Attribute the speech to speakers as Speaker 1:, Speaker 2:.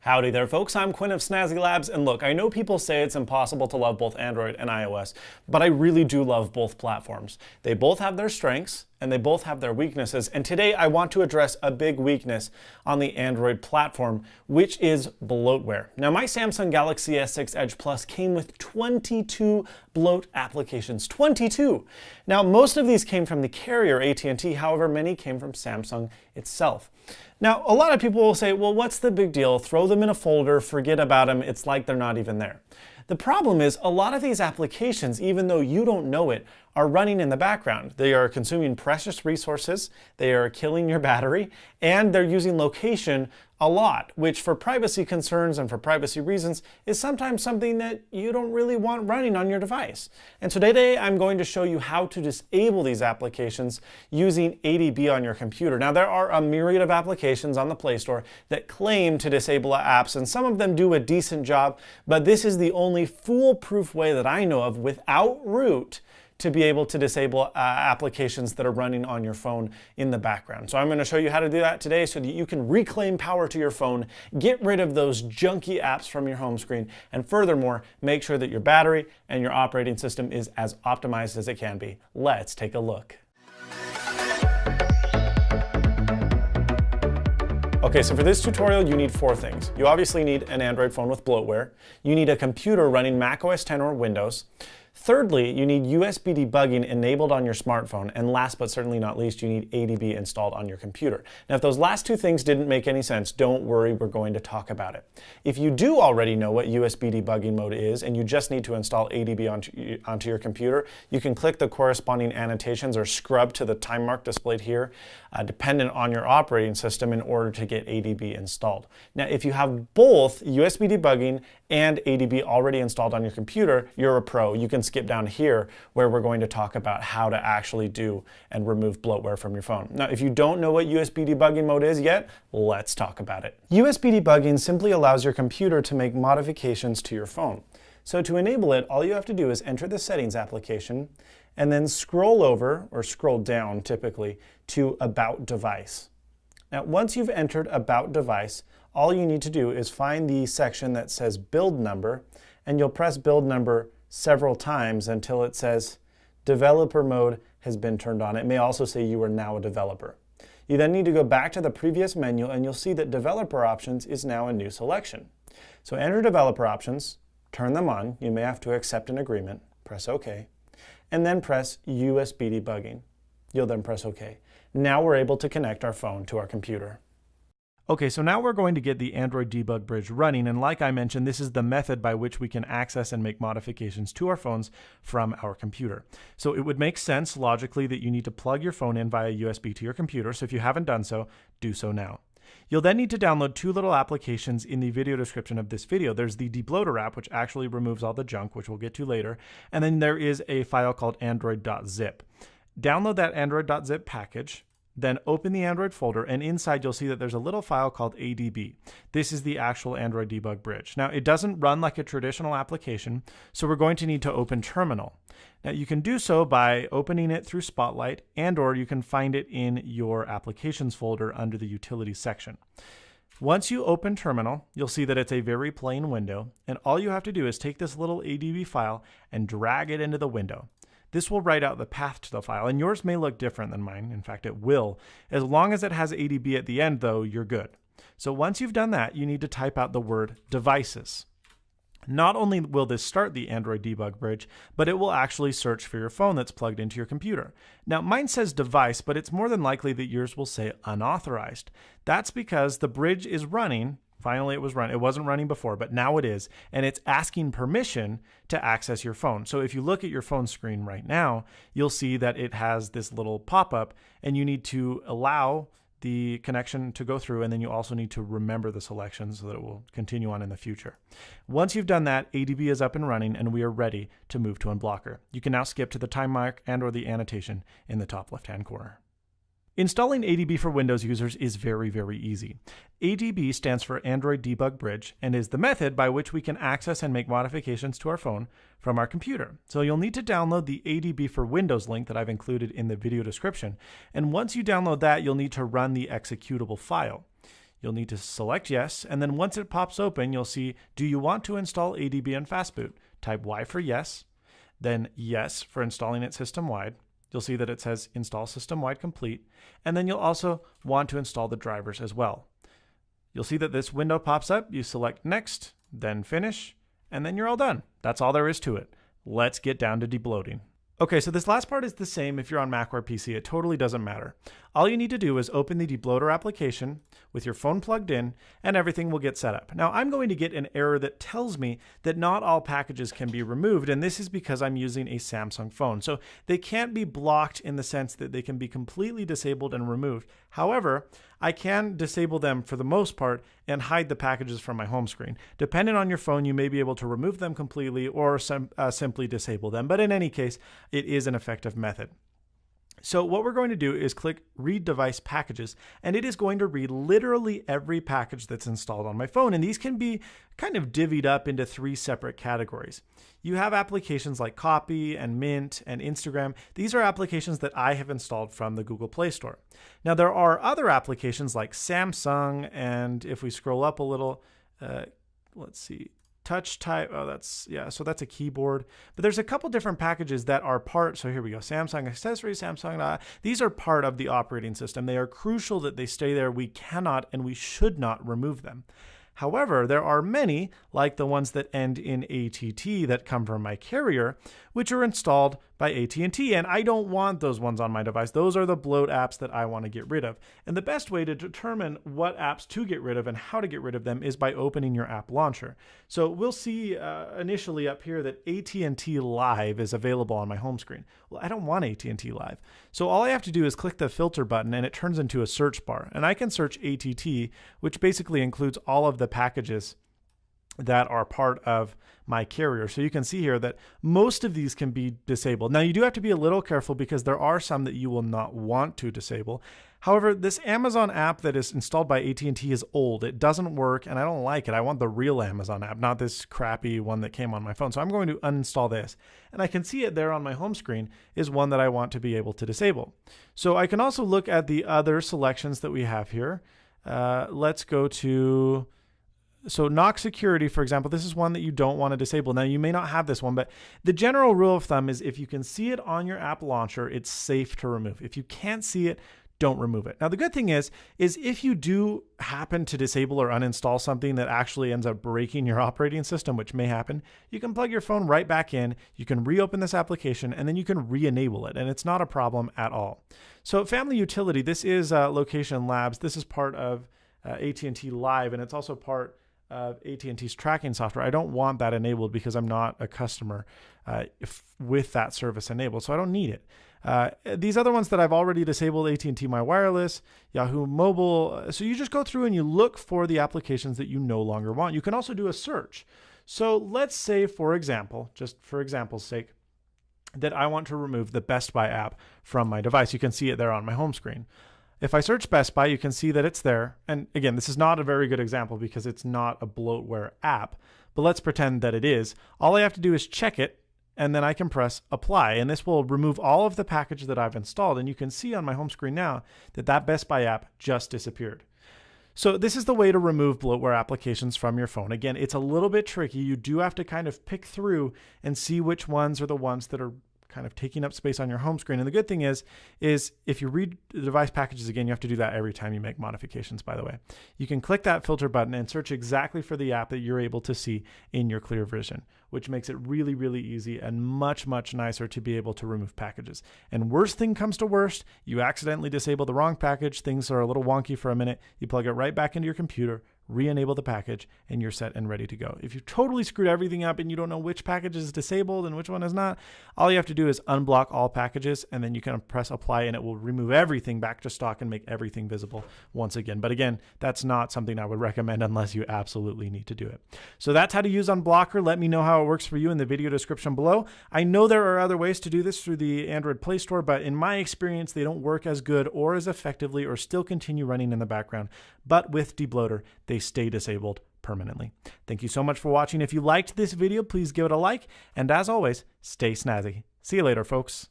Speaker 1: Howdy there, folks. I'm Quinn of Snazzy Labs, and look, I know people say it's impossible to love both Android and iOS, but I really do love both platforms. They both have their strengths, and they both have their weaknesses, and today I want to address a big weakness on the Android platform, which is bloatware. Now, my Samsung Galaxy S6 Edge Plus came with 22 bloat applications. 22! Now, most of these came from the carrier AT&T, however, many came from Samsung itself. Now, a lot of people will say, well, what's the big deal? Throw them in a folder, forget about them, it's like they're not even there. The problem is, a lot of these applications, even though you don't know it, are running in the background. They are consuming precious resources, they are killing your battery, and they're using location a lot, which for privacy concerns and for privacy reasons is sometimes something that you don't really want running on your device. And so today I'm going to show you how to disable these applications using ADB on your computer. Now, there are a myriad of applications on the Play Store that claim to disable apps, and some of them do a decent job, but this is the only foolproof way that I know of without root to be able to disable applications that are running on your phone in the background. So I'm going to show you how to do that today so that you can reclaim power to your phone, get rid of those junky apps from your home screen, and furthermore, make sure that your battery and your operating system is as optimized as it can be. Let's take a look. Okay, so for this tutorial, you need four things. You obviously need an Android phone with bloatware. You need a computer running macOS 10 or Windows. Thirdly, you need USB debugging enabled on your smartphone. And last but certainly not least, you need ADB installed on your computer. Now, if those last two things didn't make any sense, don't worry, we're going to talk about it. If you do already know what USB debugging mode is and you just need to install ADB onto your computer, you can click the corresponding annotations or scrub to the time mark displayed here, dependent on your operating system in order to get ADB installed. Now, if you have both USB debugging and ADB already installed on your computer, you're a pro. You can skip down here where we're going to talk about how to actually do and remove bloatware from your phone. Now, if you don't know what USB debugging mode is yet, let's talk about it. USB debugging simply allows your computer to make modifications to your phone. So to enable it, all you have to do is enter the settings application and then scroll over, or scroll down typically, to About Device. Now, once you've entered About Device, all you need to do is find the section that says Build Number, and you'll press Build Number several times until it says Developer Mode has been turned on. It may also say you are now a developer. You then need to go back to the previous menu and you'll see that Developer Options is now a new selection. So enter Developer Options, turn them on. You may have to accept an agreement, press OK, and then press USB Debugging. You'll then press OK. Now we're able to connect our phone to our computer. Okay, so now we're going to get the Android debug bridge running, and like I mentioned, this is the method by which we can access and make modifications to our phones from our computer. So it would make sense logically that you need to plug your phone in via USB to your computer, so if you haven't done so, do so now. You'll then need to download two little applications in the video description of this video. There's the Debloater app, which actually removes all the junk, which we'll get to later, and then there is a file called android.zip. Download that android.zip package, then open the Android folder, and inside you'll see that there's a little file called ADB. This is the actual Android debug bridge. Now, it doesn't run like a traditional application, so we're going to need to open Terminal. Now, you can do so by opening it through Spotlight, and/or you can find it in your Applications folder under the Utilities section. Once you open Terminal, you'll see that it's a very plain window, and all you have to do is take this little ADB file and drag it into the window. This will write out the path to the file, and yours may look different than mine. In fact, it will. As long as it has ADB at the end, though, you're good. So once you've done that, you need to type out the word devices. Not only will this start the Android debug bridge, but it will actually search for your phone that's plugged into your computer. Now, mine says device, but it's more than likely that yours will say unauthorized. That's because the bridge is running. Finally, it was running. It wasn't running before, but now it is, and it's asking permission to access your phone. So if you look at your phone screen right now, you'll see that it has this little pop-up, and you need to allow the connection to go through, and then you also need to remember the selection so that it will continue on in the future. Once you've done that, ADB is up and running, and we are ready to move to Unblocker. You can now skip to the time mark and/or the annotation in the top left-hand corner. Installing ADB for Windows users is very, very easy. ADB stands for Android Debug Bridge and is the method by which we can access and make modifications to our phone from our computer. So you'll need to download the ADB for Windows link that I've included in the video description. And once you download that, you'll need to run the executable file. you'll need to select yes, and then once it pops open, you'll see, do you want to install ADB and Fastboot? Type Y for yes, then yes for installing it system-wide. You'll see that it says install system-wide complete, and then you'll also want to install the drivers as well. You'll see that this window pops up, you select next, then finish, and then you're all done. That's all there is to it. Let's get down to debloating. Okay, so this last part is the same if you're on Mac or PC. It totally doesn't matter. All you need to do is open the debloater application with your phone plugged in, and everything will get set up. Now, I'm going to get an error that tells me that not all packages can be removed, and this is because I'm using a Samsung phone. So they can't be blocked in the sense that they can be completely disabled and removed. However, I can disable them for the most part and hide the packages from my home screen. Depending on your phone, you may be able to remove them completely or simply disable them. But in any case, it is an effective method. So what we're going to do is click Read Device Packages, and it is going to read literally every package that's installed on my phone. And these can be kind of divvied up into 3 separate categories. You have applications like Copy and Mint and Instagram. These are applications that I have installed from the Google Play Store. Now, there are other applications like Samsung, and if we scroll up a little, let's see, touch type, so that's a keyboard. But there's a couple different packages that are part, so here we go, Samsung accessories, Samsung, these are part of the operating system. They are crucial that they stay there. We cannot and we should not remove them. However, there are many, like the ones that end in ATT that come from my carrier, which are installed by AT&T, and I don't want those ones on my device. Those are the bloat apps that I want to get rid of. And the best way to determine what apps to get rid of and how to get rid of them is by opening your app launcher. So we'll see initially up here that AT&T Live is available on my home screen. Well, I don't want AT&T Live. So all I have to do is click the filter button and it turns into a search bar. And I can search ATT, which basically includes all of the packages that are part of my carrier. So you can see here that most of these can be disabled. Now you do have to be a little careful because there are some that you will not want to disable. However, this Amazon app that is installed by AT&T is old. It doesn't work and I don't like it. I want the real Amazon app, not this crappy one that came on my phone. So I'm going to uninstall this. And I can see it there on my home screen is one that I want to be able to disable. So I can also look at the other selections that we have here. Let's go to... So Knock Security, for example, this is one that you don't want to disable. Now, you may not have this one, but the general rule of thumb is if you can see it on your app launcher, it's safe to remove. If you can't see it, don't remove it. Now, the good thing is if you do happen to disable or uninstall something that actually ends up breaking your operating system, which may happen, you can plug your phone right back in, you can reopen this application, and then you can re-enable it, and it's not a problem at all. So Family Utility, this is Location Labs. This is part of AT&T Live, and it's also part of AT&T's tracking software. I don't want that enabled because I'm not a customer with that service enabled, so I don't need it. These other ones that I've already disabled, AT&T My Wireless, Yahoo Mobile. So you just go through and you look for the applications that you no longer want. You can also do a search. So let's say, for example, just for example's sake, that I want to remove the Best Buy app from my device. You can see it there on my home screen. If I search Best Buy, you can see that it's there. And again, this is not a very good example because it's not a bloatware app, but let's pretend that it is. All I have to do is check it, and then I can press Apply, and this will remove all of the package that I've installed. And you can see on my home screen now that that Best Buy app just disappeared. So this is the way to remove bloatware applications from your phone. Again, it's a little bit tricky. You do have to kind of pick through and see which ones are the ones that are kind of taking up space on your home screen. And the good thing is if you read the device packages again, you have to do that every time you make modifications, by the way. You can click that filter button and search exactly for the app that you're able to see in your clear vision, which makes it really, really easy and much, much nicer to be able to remove packages. And worst thing comes to worst, you accidentally disable the wrong package, things are a little wonky for a minute, you plug it right back into your computer, re-enable the package, and you're set and ready to go. If you've totally screwed everything up and you don't know which package is disabled and which one is not, all you have to do is unblock all packages, and then you can press Apply, and it will remove everything back to stock and make everything visible once again. But again, that's not something I would recommend unless you absolutely need to do it. So that's how to use Unblocker. Let me know how it works for you in the video description below. I know there are other ways to do this through the Android Play Store, but in my experience, they don't work as good or as effectively or still continue running in the background. But with Debloater, they stay disabled permanently. Thank you so much for watching. If you liked this video, please give it a like. And as always, stay snazzy. See you later, folks.